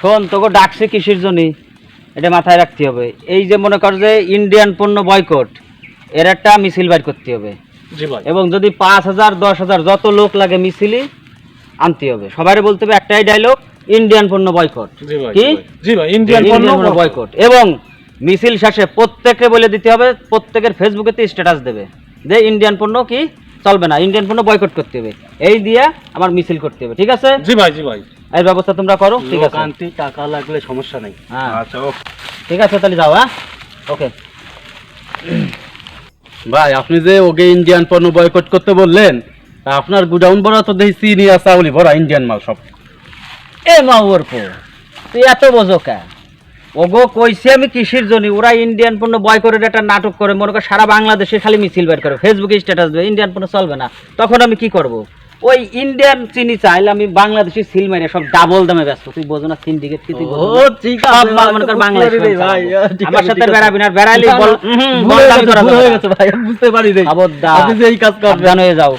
শোন, তোকে ডাকছে কিসের জন্য এটা মাথায় রাখতে হবে। এই যে মনে কর যে ইন্ডিয়ান পণ্য বয়কট, এর একটা মিছিল বাইর করতে হবে। জি ভাই। এবং যদি 5,000 10,000 যত লোক লাগে মিছিলই আনতে হবে। সবাই বলতে হবে একটাই ডায়লগ, ইন্ডিয়ান পণ্য বয়কট। জি ভাই। কি? জি ভাই, ইন্ডিয়ান পণ্য বয়কট। এবং মিছিল শেষে প্রত্যেককে বলে দিতে হবে, প্রত্যেকের ফেসবুকেতে স্ট্যাটাস দেবে যে ইন্ডিয়ান পণ্য কি চলবে না, ইন্ডিয়ান পণ্য বয়কট করতে হবে। এই দিয়ে আমার মিছিল করতে হবে, ঠিক আছে? জি ভাই। জি ভাই। এই ব্যবস্থা তোমরা করো, ঠিক আছে? আনতে টাকা লাগলে সমস্যা নাই। হ্যাঁ আচ্ছা ওকে। ঠিক আছে, তাহলে যাও। হ্যাঁ, ওকে। ভাই আপনি যে ওকে ইন্ডিয়ান পণ্য বয়কট করতে বললেন, তা আপনার গুডাউন ভরা তো দেখি চিনি আর চাউলি ভরা ইন্ডিয়ান মাল সব। এ মা ওর পো, তুই এত বোঝো কে? ওগো কইছি আমি কিসের জন্য, ওরা ইন্ডিয়ান পণ্য বয়কটের একটা নাটক করে, মনে কর সারা বাংলাদেশে খালি মিছিল বের করে, ফেসবুকে স্ট্যাটাস দেবে ইন্ডিয়ান পণ্য চলবে না। তখন আমি কি করব? ওই ইন্ডিয়ান চিনি চাইলে আমি বাংলাদেশি সিল মাইরে সব ডাবল দামে ব্যস্ত। তুই বোঝো না সিন্ডিকেট কি? তুই বোঝো না? ঠিক সব মনে কর বাংলাদেশি ভাই, আমার সাথে বেড়াবি না, বেড়াইলে বল দামি করা হয়ে গেছে ভাই, বুঝতে পারি নাই খবরদার, আপনি যে এই কাজ করবেন। সাবধান হয়ে যাও।